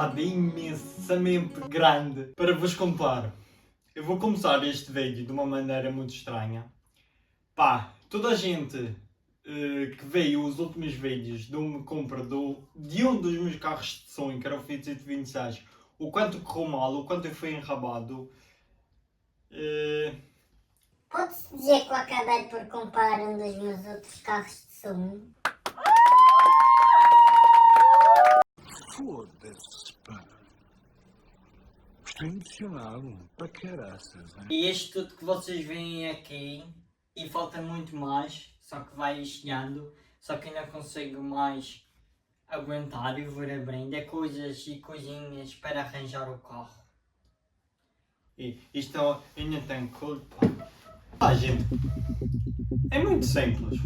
nada imensamente grande para vos contar. Eu vou começar este vídeo de uma maneira muito estranha. Pá, toda a gente que veio os últimos vídeos de uma compra de um dos meus carros de sonho, que era o Fiat 126, o quanto correu mal, o quanto eu fui enrabado. Pode-se dizer que eu acabei por comprar um dos meus outros carros de sonho? Foda-se, pá. Estou emocionado, para caraças, né? E este tudo que vocês veem aqui, e falta muito mais, só que vai chegando, só que ainda consigo mais aguentar e ver abrindo, é coisas e coisinhas para arranjar o carro. E isto ainda tem culpa. Gente, é muito simples.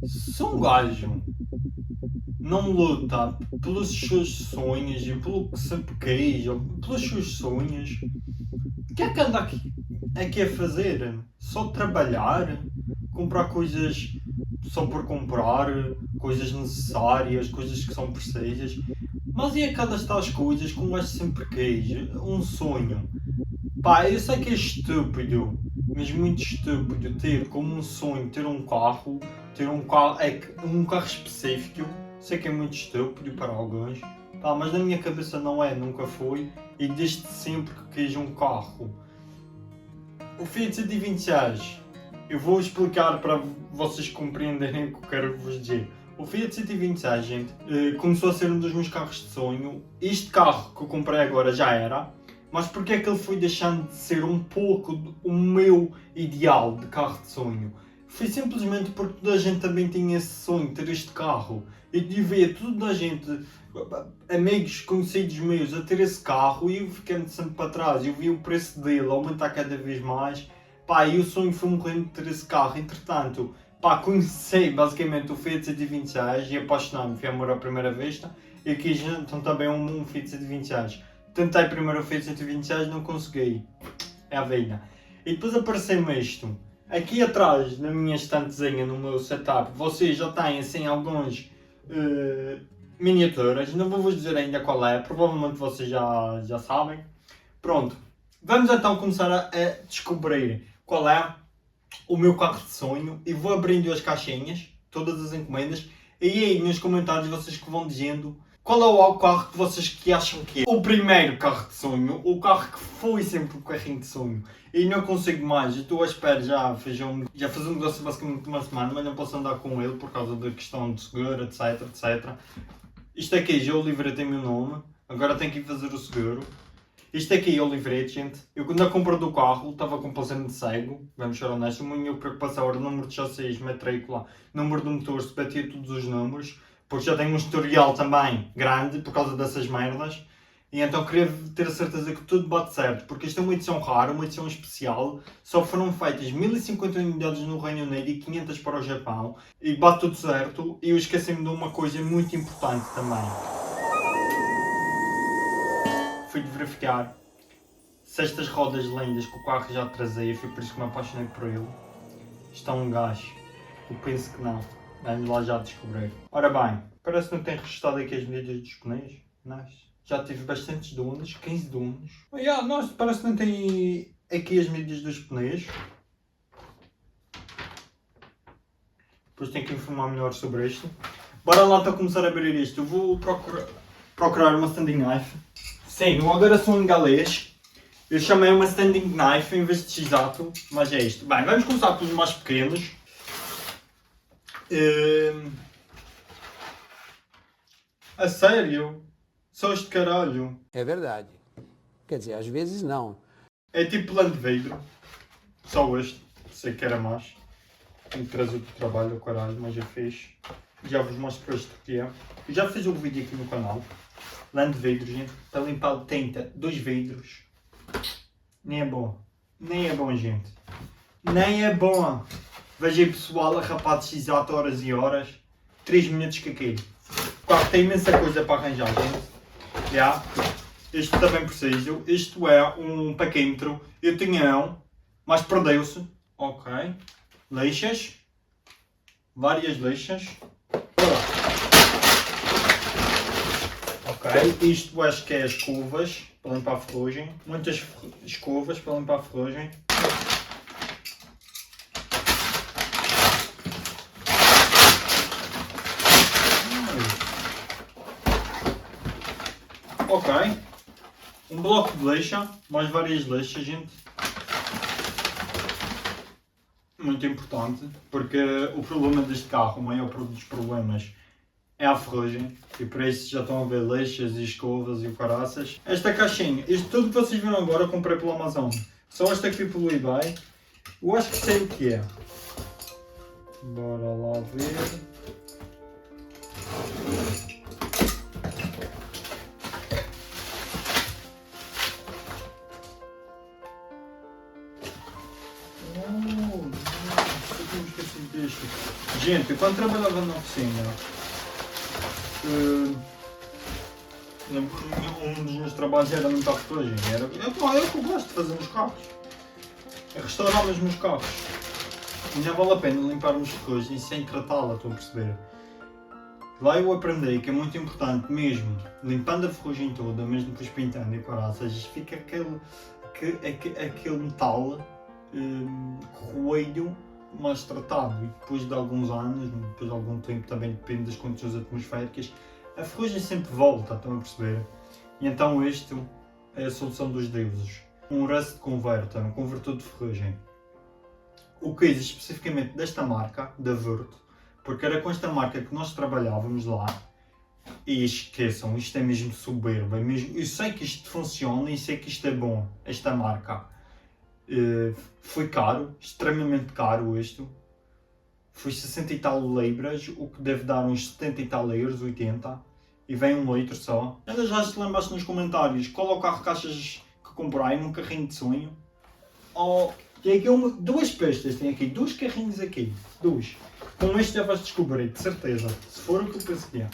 Se um gajo não luta pelos seus sonhos e pelo que sempre quis, ou pelos seus sonhos, o que é que anda aqui a fazer? Só trabalhar? Comprar coisas só por comprar? Coisas necessárias? Coisas que são precisas? Mas e aquelas tais coisas que um gajo sempre quis? Um sonho? Pá, eu sei que é estúpido, mas muito estúpido ter como um sonho ter um carro específico. Sei que é muito estúpido para alguns, pá, mas na minha cabeça não é, nunca foi, e desde sempre que quis um carro. O Fiat 126, eu vou explicar para vocês compreenderem o que eu quero vos dizer. O Fiat 126, gente, começou a ser um dos meus carros de sonho. Este carro que eu comprei agora já era, mas porque é que ele foi deixando de ser um pouco o meu ideal de carro de sonho? Foi simplesmente porque toda a gente também tinha esse sonho de ter este carro. Eu via toda a gente, amigos, conhecidos meus, a ter esse carro e eu ficando sempre para trás. Eu via o preço dele aumentar cada vez mais. Pá, e o sonho foi morrendo de ter esse carro. Entretanto, pá, conheci basicamente o Fiat 126 e apaixonei-me. Foi amor à primeira vista. E quis então também um Fiat 126. Tentei primeiro o Fiat 126, não consegui. É a vida. E depois apareceu-me isto. Aqui atrás, na minha estantezinha, no meu setup, vocês já têm assim alguns miniaturas. Não vou vos dizer ainda qual é, provavelmente vocês já sabem. Pronto. Vamos então começar a descobrir qual é o meu carro de sonho. E vou abrindo as caixinhas, todas as encomendas. E aí nos comentários vocês que vão dizendo qual é o carro que vocês que acham que é o primeiro carro de sonho, o carro que foi sempre o carrinho de sonho. E não consigo mais, estou à espera, já fiz um negócio basicamente uma semana, mas não posso andar com ele por causa da questão de seguro, etc, etc. Isto aqui já o livrete tem o meu nome, agora tenho que ir fazer o seguro. Isto aqui é o livrete, gente. Eu na compra do carro estava completamente cego, vamos ser honestos. A minha preocupação era o número de chassis, matrícula, número do motor, se batia todos os números. Porque já tenho um historial também grande por causa dessas merdas. E então queria ter a certeza que tudo bate certo. Porque isto é uma edição rara, uma edição especial. Só foram feitas 1050 unidades no Reino Unido e 500 para o Japão. E bate tudo certo. E eu esqueci-me de uma coisa muito importante também. Fui de verificar se estas rodas lindas que o carro já trazia, foi por isso que me apaixonei por ele, estão um gás. Eu penso que não. Vamos lá já descobrir. Ora bem, parece que não tem registrado aqui as medidas dos pneus. Nice. Já tive bastantes dunas, 15 dunas. Nossa, parece que não tem aqui as medidas dos pneus. Depois tenho que informar melhor sobre isto. Bora lá então começar a abrir isto. Eu vou procurar uma standing knife. Sim, eu agora sou em galês. Eu chamei uma standing knife em vez de x-ato, mas é isto. Bem, vamos começar pelos mais pequenos. A sério? Só este caralho? É verdade. Quer dizer, às vezes não. É tipo plano de vidro. Só este. Sei que era mais. Tenho que trazer do trabalho, caralho, mas já fiz. Já vos mostro este que é. Eu já fiz um vídeo aqui no canal. Lã de vidro, gente. Para limpar de tinta dos vidros. Nem é bom. Nem é bom, gente. Nem é bom. Veja aí pessoal a rapar de x-ato horas e horas. 3 minutos que aquilo. Claro, tem imensa coisa para arranjar, gente. Já. Este também preciso. Isto é um paquímetro. Eu tinha um, mas perdeu-se. Ok. Lixas. Várias lixas. isto acho que é as escovas para limpar a ferrugem. Muitas escovas para limpar a ferrugem. Ok. Um bloco de lixa, mais várias lixas, gente. Muito importante, porque o problema deste carro, o maior dos problemas, é a ferrugem. E por isso já estão a ver lixas e escovas e o caraças. Esta caixinha, isto tudo que vocês viram agora eu comprei pela Amazon. Só esta aqui pelo eBay. Eu acho que sei o que é. Bora lá ver. Gente, eu quando trabalhava na oficina, um dos meus trabalhos era limpar a ferrugem. Era o que eu gosto de fazer nos carros. É restaurar mesmo os carros. E não vale a pena limparmos ferrugem sem tratá-la, estou a perceber. Lá eu aprendi que é muito importante mesmo, limpando a ferrugem toda, mesmo depois pintando e caraças, fica aquele metal roído, mais tratado, e depois de alguns anos, depois de algum tempo, também depende das condições atmosféricas, a ferrugem sempre volta, estão a perceber? E então isto é a solução dos deuses. Um Rust Converter, um convertor de ferrugem. O que diz especificamente desta marca, da Wurth, porque era com esta marca que nós trabalhávamos lá, e esqueçam, isto é mesmo soberbo, é mesmo, eu sei que isto funciona e sei que isto é bom, esta marca. Foi caro, extremamente caro isto. Foi 60 e tal libras, o que deve dar uns 70 e tal euros, 80. E vem 1 litro só. Ainda já te lembraste nos comentários qual é o carro que achas que comprai num carrinho de sonho? Oh, tem aqui duas pistas, tem aqui 2 carrinhos aqui. 2. Com este já vais descobrir, de certeza. Se for o que eu penso que é.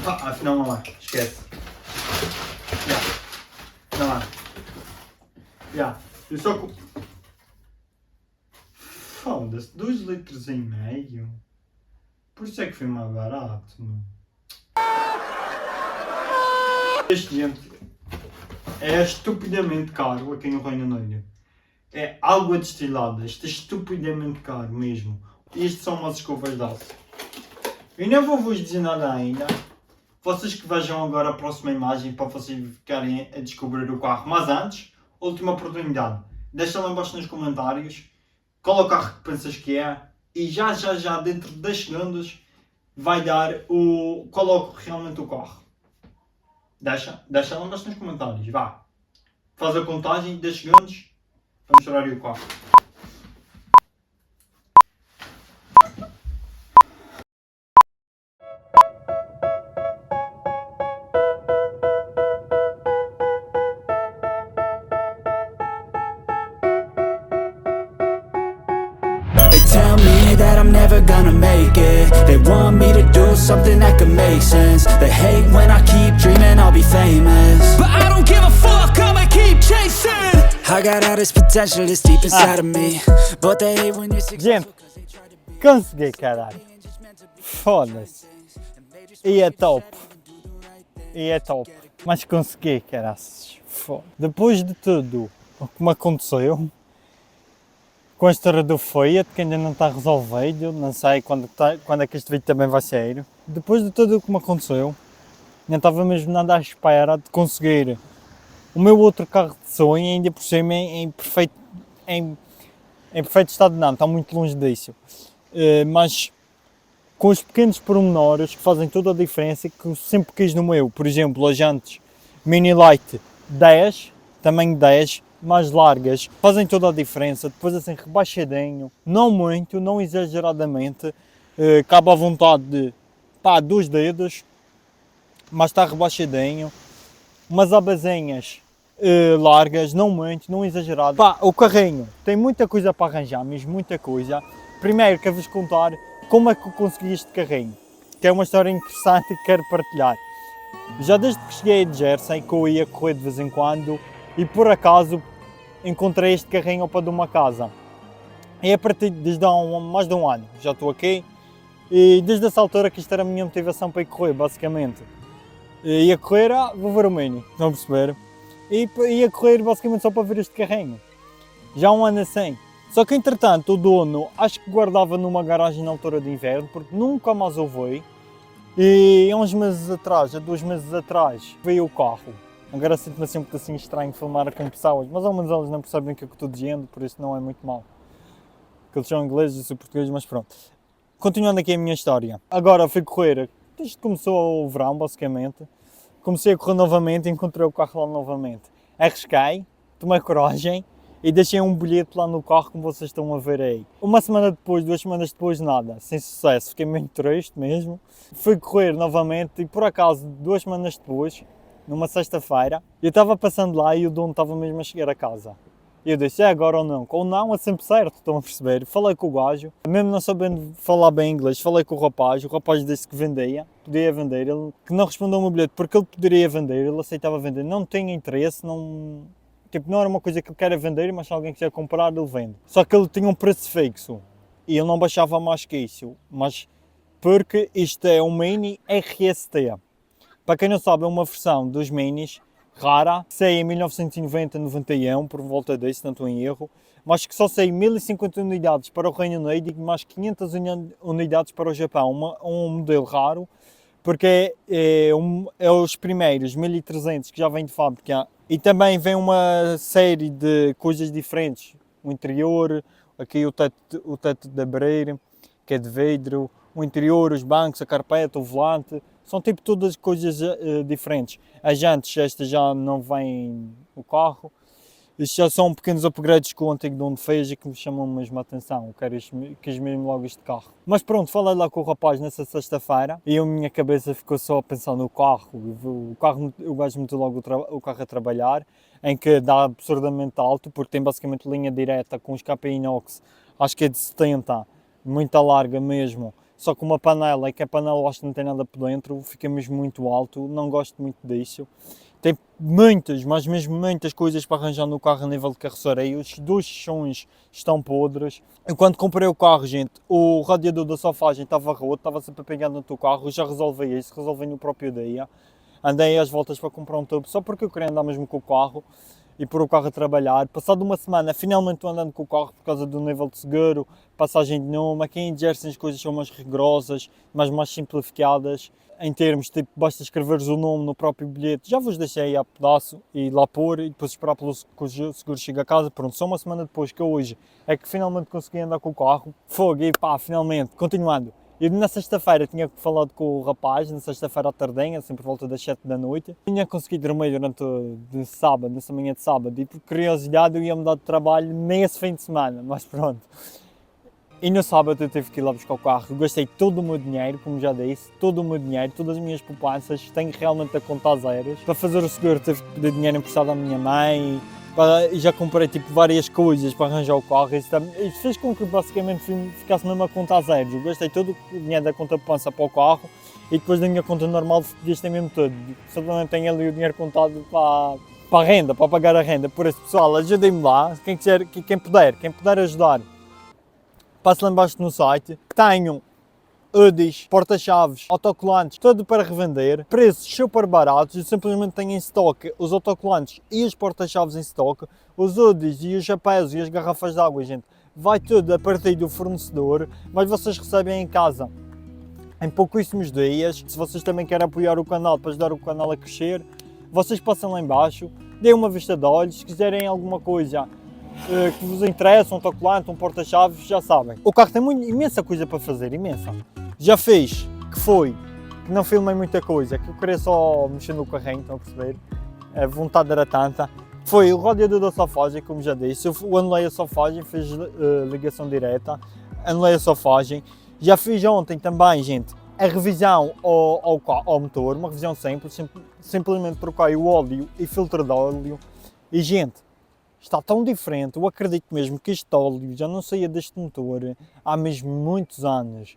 Afinal não é, esquece. Não é. Eu só... Foda-se, 2 litros e meio. Por isso é que foi mais barato, mano. Este, gente, é estupidamente caro aqui no Reino Unido. É água destilada, isto é estupidamente caro mesmo. Isto são umas escovas de aço. Eu não vou vos dizer nada ainda. Vocês que vejam agora a próxima imagem para vocês ficarem a descobrir o carro. Mas antes, última oportunidade. Deixa lá embaixo nos comentários qual é o carro que pensas que é. E já dentro de 10 segundos vai dar qual é realmente o carro. Deixa lá embaixo nos comentários. Vá. Faz a contagem, 10 segundos. Vamos mostrar aí o carro. They tell me that I'm never gonna make it. They want me to do something that could make sense. They hate when I keep dreaming I'll be famous, but I don't give a fuck, I'ma keep chasing. I got all this potential that's deep inside of me, but they hate when you're Gente, consegui, caralho. Foda-se. E é top. Mas consegui, caraças. Depois de tudo o que me aconteceu, com a história do Fiat, que ainda não está resolvido, não sei quando é que este vídeo também vai sair. Depois de tudo o que me aconteceu, não estava mesmo nada à espera de conseguir o meu outro carro de sonho, ainda por cima em perfeito estado, não, está muito longe disso. Mas com os pequenos pormenores que fazem toda a diferença, que eu sempre quis no meu. Por exemplo, as jantes Mini Light 10, tamanho 10, mais largas, fazem toda a diferença. Depois assim rebaixadinho, não muito, não exageradamente, cabe à vontade de 2 dedos, mas está rebaixadinho. Umas abazinhas largas, não muito, não exagerado. O carrinho tem muita coisa para arranjar, mesmo muita coisa. Primeiro quero-vos contar como é que eu consegui este carrinho, que é uma história interessante que quero partilhar. Já desde que cheguei de Jersey, que eu ia correr de vez em quando, e por acaso encontrei este carrinho ao pé de uma casa. E a partir desde há mais de um ano, já estou aqui, E desde essa altura que isto era a minha motivação para ir correr, basicamente. Ia correr, vou ver o Mini, estão a perceber? E ia correr basicamente só para ver este carrinho. Já há um ano assim. Só que entretanto o dono, acho que guardava numa garagem na altura de inverno, porque nunca mais o vi. E há uns meses atrás, há 2 meses atrás, veio o carro. Agora sinto-me assim um bocadinho estranho filmar com pessoas, mas ao menos eles não percebem o que eu estou dizendo, por isso não é muito mal. Porque eles são ingleses e eu sou português, mas pronto. Continuando aqui a minha história. Agora fui correr, desde que começou o verão, basicamente. Comecei a correr novamente e encontrei o carro lá novamente. Arrisquei, tomei coragem e deixei um bilhete lá no carro, como vocês estão a ver aí. Uma semana depois, 2 semanas depois, nada, sem sucesso. Fiquei muito triste mesmo. Fui correr novamente e por acaso, 2 semanas depois, numa sexta-feira, eu estava passando lá e o dono estava mesmo a chegar a casa. E eu disse, é agora ou não? Com o não é sempre certo, estão a perceber? Falei com o gajo, mesmo não sabendo falar bem inglês, falei com o rapaz disse que vendia, podia vender, ele que não respondeu ao meu bilhete porque ele poderia vender, ele aceitava vender, não tem interesse, não era uma coisa que ele quer vender, mas se alguém quiser comprar, ele vende. Só que ele tinha um preço fixo e ele não baixava mais que isso, mas porque isto é um Mini RST. Para quem não sabe, é uma versão dos Minis rara, saiu em 1990-91, por volta disso, não estou em erro, mas que só saiu 1050 unidades para o Reino Unido e mais 500 unidades para o Japão, um modelo raro, porque é os primeiros 1300 que já vêm de fábrica e também vem uma série de coisas diferentes, o interior, aqui o teto de abrir, que é de vidro, o interior, os bancos, a carpeta, o volante, são tipo todas coisas diferentes. As jantes, estas já não vêm no carro. Estes já são pequenos upgrades que o antigo dono fez e que me chamam mesmo a atenção. Eu quis mesmo logo este carro. Mas pronto, falei lá com o rapaz nessa sexta-feira e a minha cabeça ficou só a pensar no carro. O gajo meteu logo o carro a trabalhar, em que dá absurdamente alto, porque tem basicamente linha direta com escape inox, acho que é de 70, muito larga mesmo. Só com uma panela, e que a panela acho que não tem nada por dentro, fica mesmo muito alto, não gosto muito disso. Tem muitas, mas mesmo muitas coisas para arranjar no carro a nível de carroceria. Os 2 chões estão podres. Eu quando comprei o carro, gente, o radiador da sofagem estava roto, estava sempre a pegar no teu carro, eu já resolvi isso, resolvi no próprio dia. Andei às voltas para comprar um tubo, só porque eu queria andar mesmo com o carro e pôr o carro a trabalhar. Passado uma semana, finalmente estou andando com o carro por causa do nível de seguro, passagem de nome. Aqui em Jersey as coisas são mais rigorosas, mas mais simplificadas. Em termos, tipo, basta escreveres o nome no próprio bilhete. Já vos deixei aí a pedaço e lá pôr e depois esperar pelo que o seguro chegue a casa. Pronto, só uma semana depois que hoje é que finalmente consegui andar com o carro. Fogo, e pá, finalmente. Continuando. Eu na sexta-feira tinha falado com o rapaz, na sexta-feira à tardinha, assim por volta das 7 da noite. Tinha conseguido dormir durante sábado, nessa manhã de sábado, e por curiosidade eu ia mudar de trabalho nesse fim de semana, mas pronto. E no sábado eu tive que ir lá buscar o carro, eu gastei todo o meu dinheiro, como já disse, todo o meu dinheiro, todas as minhas poupanças, tenho realmente a contar zeros. Para fazer o seguro tive que pedir dinheiro emprestado à minha mãe, e já comprei tipo várias coisas para arranjar o carro. Isso fez com que basicamente ficasse mesmo a conta a zeros. Eu gastei todo o dinheiro da conta poupança para o carro e depois da minha conta normal gastei mesmo todo. Simplesmente tenho ali o dinheiro contado para a renda, para pagar a renda. Por isso, pessoal, ajudem-me lá, quem puder ajudar, passe lá embaixo no site. Tenho hoodies, porta-chaves, autocolantes, tudo para revender, preços super baratos. Eu simplesmente tenho em estoque os autocolantes e os porta-chaves em estoque, os hoodies e os chapéus e as garrafas de água, gente, vai tudo a partir do fornecedor, mas vocês recebem em casa em pouquíssimos dias. Se vocês também querem apoiar o canal para ajudar o canal a crescer, vocês passam lá embaixo, deem uma vista de olhos. Se quiserem alguma coisa que vos interessa, um autocolante, um porta-chaves, já sabem. O carro tem imensa coisa para fazer, imensa. Já fiz, que não filmei muita coisa, que eu queria só mexer no carrinho, estão a perceber? A vontade era tanta. Foi o radiador da sofagem, como já disse. Eu anulei a sofagem, fiz ligação direta, anulei a sofagem. Já fiz ontem também, gente, a revisão ao motor, uma revisão simples, simplesmente troquei o óleo e filtro de óleo. E, gente, está tão diferente, eu acredito mesmo que este óleo já não saía deste motor há mesmo muitos anos.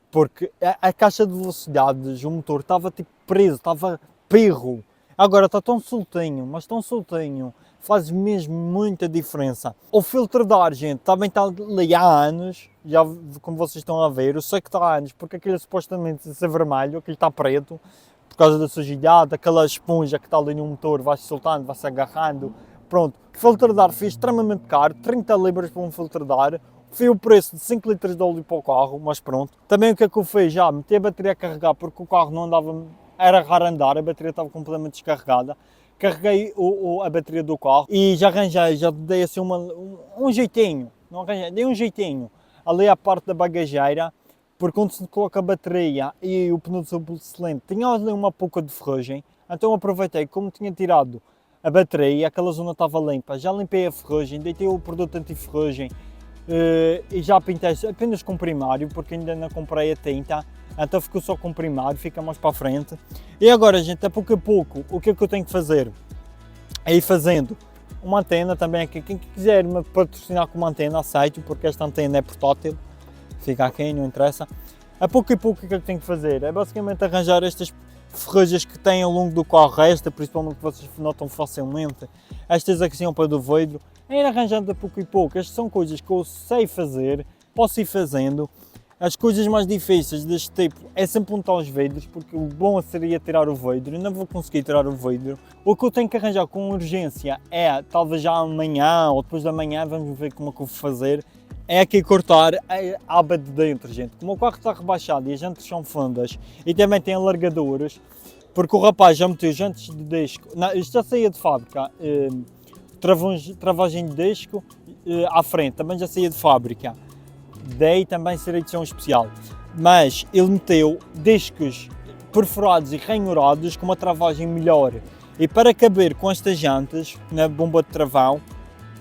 Porque a caixa de velocidades, o motor estava tipo preso, estava perro. Agora está tão soltinho, mas tão soltinho. faz mesmo muita diferença. O filtro de ar, gente, também está ali há anos, já como vocês estão a ver, eu sei que está há anos, porque aquele supostamente ser vermelho, aquele está preto, por causa da sujidade, aquela esponja que está ali no motor vai-se soltando, vai-se agarrando. Pronto, o filtro de ar foi extremamente caro, 30 libras para um filtro de ar. Foi o preço de 5 litros de óleo para o carro, mas pronto. Também o que é que eu fiz? Já meti a bateria a carregar porque o carro não andava, era raro andar, a bateria estava completamente descarregada. Carreguei a bateria do carro e já arranjei, já dei assim um jeitinho, não arranjei, dei um jeitinho ali à parte da bagageira, porque quando se coloca a bateria e o pneu de sobressalente tinha ali uma pouca de ferrugem, então aproveitei, como tinha tirado a bateria, aquela zona estava limpa, já limpei a ferrugem, deitei o produto anti-ferrugem, e já pintei apenas com primário, porque ainda não comprei a tinta, então ficou só com primário, fica mais para a frente. E agora, gente, a pouco, o que é que eu tenho que fazer? É ir fazendo uma antena também aqui, quem quiser me patrocinar com uma antena, aceito, porque esta antena é portátil, fica aqui, não interessa. A pouco, o que é que eu tenho que fazer? É basicamente arranjar estas ferragens que têm ao longo do carro, principalmente que vocês notam facilmente, estas aqui são para do vidro, é ir arranjando a pouco. Estas são coisas que eu sei fazer, posso ir fazendo. As coisas mais difíceis deste tipo é sempre untar os vidros, porque o bom seria tirar o vidro, eu não vou conseguir tirar o vidro. O que eu tenho que arranjar com urgência é, talvez já amanhã ou depois da manhã, vamos ver como é que eu vou fazer, é aqui cortar a aba de dentro, gente. Como o carro está rebaixado e as jantes são fundas e também tem alargadores, porque o rapaz já meteu jantes de disco, não, isto já saía de fábrica, travagem de disco à frente, também já saía de fábrica. Daí também ser edição especial, mas ele meteu discos perfurados e ranhurados com uma travagem melhor, e para caber com estas jantes na bomba de travão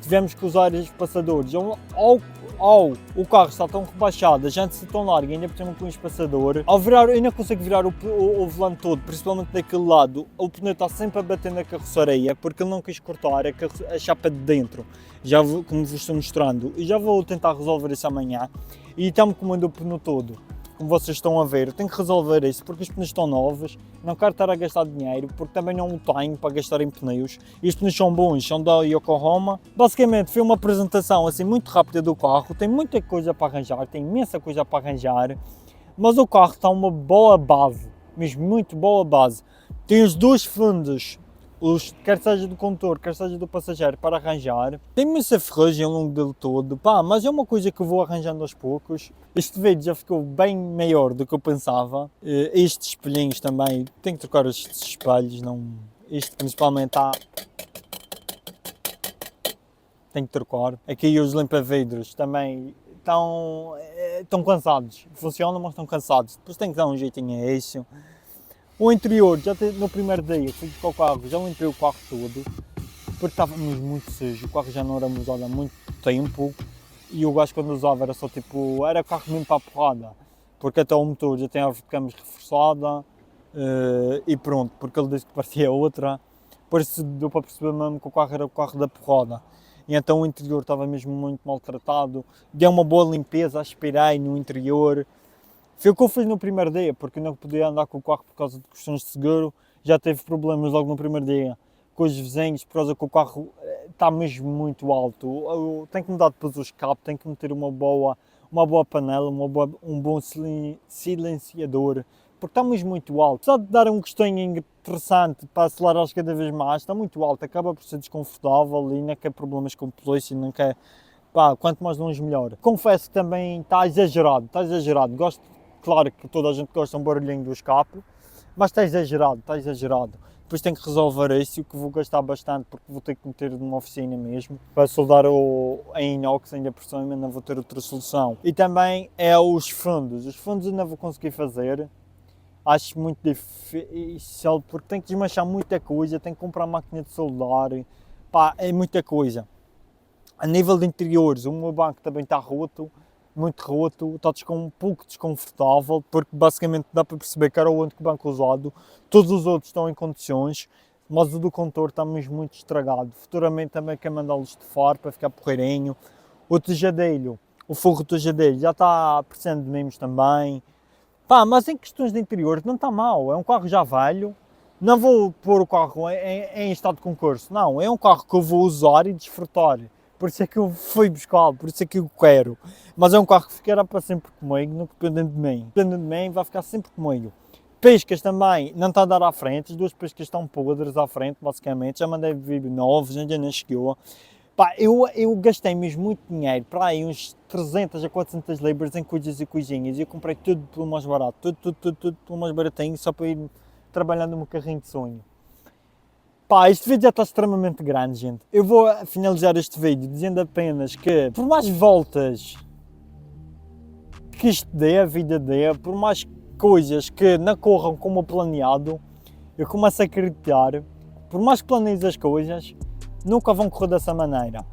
tivemos que usar os passadores, ou o carro está tão rebaixado, as jantes estão largas, ainda por cima com um espaçador, ao virar, eu não consigo virar o volante todo, principalmente daquele lado, o pneu está sempre a bater na carroçaria, porque ele não quis cortar a chapa de dentro, já vou, como vos estou mostrando, e já vou tentar resolver isso amanhã, e está-me comendo o pneu todo, como vocês estão a ver, eu tenho que resolver isso, porque os pneus estão novos, não quero estar a gastar dinheiro, porque também não o tenho para gastar em pneus, e os pneus são bons, são da Yokohama. Basicamente foi uma apresentação assim muito rápida do carro, tem muita coisa para arranjar, tem imensa coisa para arranjar, mas o carro está uma boa base, mesmo muito boa base. Tem os dois fundos, quer seja do condutor, quer seja do passageiro, para arranjar. Tem imensa ferrugem ao longo dele todo, mas é uma coisa que eu vou arranjando aos poucos. Este vídeo já ficou bem maior do que eu pensava. Estes espelhinhos também, tenho que trocar estes espelhos, este principalmente está... Tenho que trocar. Aqui os limpa-vidros também estão cansados, funcionam, mas estão cansados. Depois tenho que dar um jeitinho a isso. O interior, no primeiro dia que fui com o carro, já limpei o carro todo, porque estávamos muito sujo, o carro já não era usado há muito tempo, e o gajo quando usava era só tipo, era carro mesmo para a porrada, porque até o motor já tem a árvore de câmbios reforçada, e pronto, porque ele disse que parecia outra, por isso deu para perceber mesmo que o carro era o carro da porrada. E então o interior estava mesmo muito maltratado, deu uma boa limpeza, aspirei no interior. Foi o que eu fiz no primeiro dia, porque eu não podia andar com o carro por causa de questões de seguro. Já teve problemas logo no primeiro dia com os vizinhos, por causa que o carro está mesmo muito alto. Eu tenho que mudar depois o escape, tenho que meter uma boa panela, um bom silenciador, porque está mesmo muito alto. Só de dar um gostinho interessante para acelerar cada vez mais, está muito alto, acaba por ser desconfortável e não quer problemas com polícia, não quer... quanto mais longe melhor. Confesso que também está exagerado. Gosto, claro que toda a gente gosta de um barulhinho do escape, mas está exagerado. Depois tenho que resolver isso, que vou gastar bastante, porque vou ter que meter numa oficina mesmo, para soldar em inox ainda por cima, não vou ter outra solução. E também é os fundos eu não vou conseguir fazer, acho muito difícil, porque tenho que desmanchar muita coisa, tenho que comprar máquina de soldar, é muita coisa. A nível de interiores, o meu banco também está roto, muito roto, está um pouco desconfortável, porque basicamente dá para perceber que era o único banco usado, todos os outros estão em condições, mas o do condutor está mesmo muito estragado. Futuramente também quero mandá-los de fora para ficar porreirinho. O tejadilho, o forro do tejadilho já está precisando de mimos também. Mas em questões de interior não está mal, é um carro já velho, Não vou pôr o carro em estado de concurso, não, é um carro que eu vou usar e desfrutar. Por isso é que eu fui buscar, por isso é que eu quero. Mas é um carro que ficará para sempre comigo, não dependendo de mim. Dependendo de mim, vai ficar sempre comigo. Pescas também, não está a dar à frente, as duas pescas estão podres à frente, basicamente. Já mandei vir novos, ainda não chegou. Pá, eu gastei mesmo muito dinheiro, para aí uns 300 a 400 libras em coisas e coisinhas. E eu comprei tudo pelo mais barato, tudo pelo mais baratinho, só para ir trabalhando no meu carrinho de sonho. Pá, este vídeo já está extremamente grande, gente. Eu vou finalizar este vídeo dizendo apenas que, por mais voltas que isto dê, a vida dê, por mais coisas que não corram como planeado, eu começo a acreditar, por mais que planeies as coisas, nunca vão correr dessa maneira.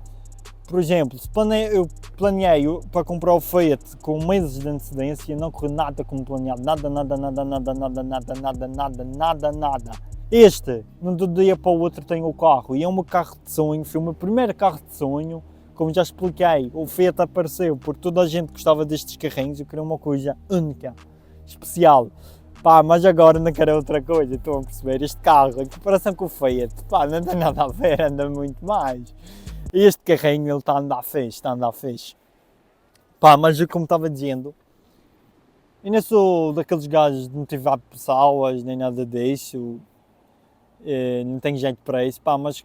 Por exemplo, se eu planeei para comprar o Fiat com meses de antecedência, não correu nada como planeado, nada. Este, de um dia para o outro tenho o carro, e é o meu carro de sonho, foi o meu primeiro carro de sonho, como já expliquei, o Fiat apareceu porque toda a gente gostava destes carrinhos, eu queria uma coisa única, especial. Pá, mas agora não quero outra coisa, estão a perceber? Este carro, em comparação com o Fiat, pá, não tem nada a ver, anda muito mais. E este carrinho, ele está a andar fixe, Pá, mas eu, como estava dizendo, eu não sou daqueles gajos de motivar pessoas, nem nada disso, não tenho jeito para isso, pá, mas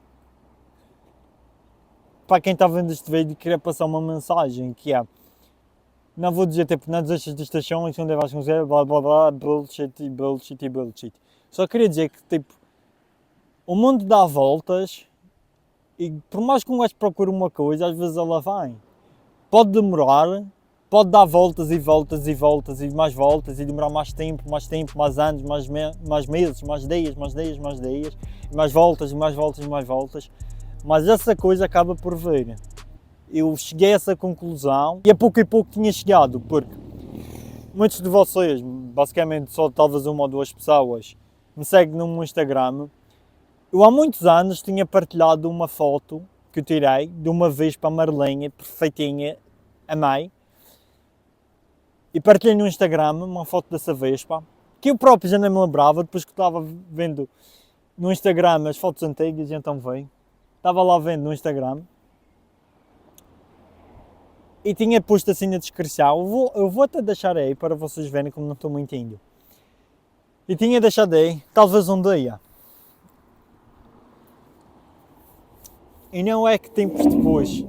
para quem está vendo este vídeo, queria passar uma mensagem, que é, não vou dizer, tipo, não desistas de estação, isso não deve acontecer, blá blá blá, bullshit. Só queria dizer que, tipo, o mundo dá voltas e por mais que um gajo procure uma coisa, às vezes ela vem. Pode demorar, pode dar voltas e mais voltas e demorar mais tempo, mais anos, mais meses, mais dias, e mais voltas. Mas essa coisa acaba por vir. Eu cheguei a essa conclusão e a pouco tinha chegado, porque muitos de vocês, basicamente só talvez uma ou duas pessoas, me seguem no meu Instagram. Eu há muitos anos tinha partilhado uma foto que eu tirei de uma vespa amarelinha, perfeitinha, amei. E partilhei no Instagram uma foto dessa vespa, que eu próprio já nem me lembrava, depois que estava vendo no Instagram as fotos antigas, e então veio. Estava lá vendo no Instagram. E tinha posto assim na descrição, eu vou até deixar aí para vocês verem como não estou mentindo. E tinha deixado aí, talvez um dia. E não é que tempos depois,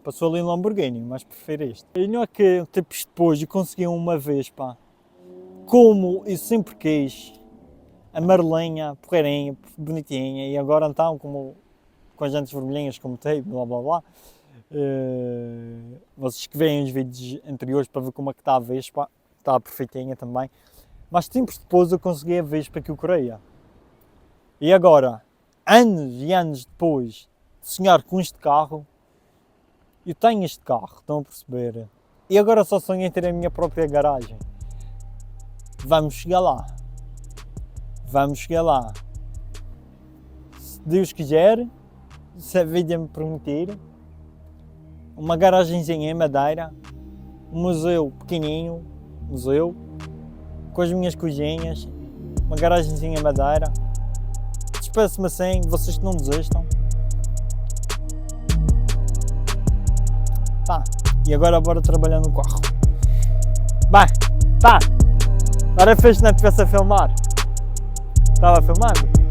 passou ali um Lamborghini, mas prefiro este. E não é que tempos depois eu consegui uma vez, pá, como eu sempre quis, amarelinha, porreirinha, bonitinha, e agora então, como com as jantes vermelhinhas como tem, blá blá blá. Vocês que veem os vídeos anteriores para ver como é que está a Vespa, está perfeitinha também, mas tempos depois eu consegui a Vespa que eu queria. E agora, anos e anos depois de sonhar com este carro, eu tenho este carro, estão a perceber? E agora só sonho em ter a minha própria garagem. Vamos chegar lá. Se Deus quiser, se a vida me permitir, uma garagenzinha em madeira, um museu pequenininho, com as minhas coisinhas, uma garagenzinha em madeira. Despeço-me assim, vocês que não desistam. Tá, e agora bora trabalhar no carro. Bem, tá, era fixe não estivesse a filmar. Estava filmando?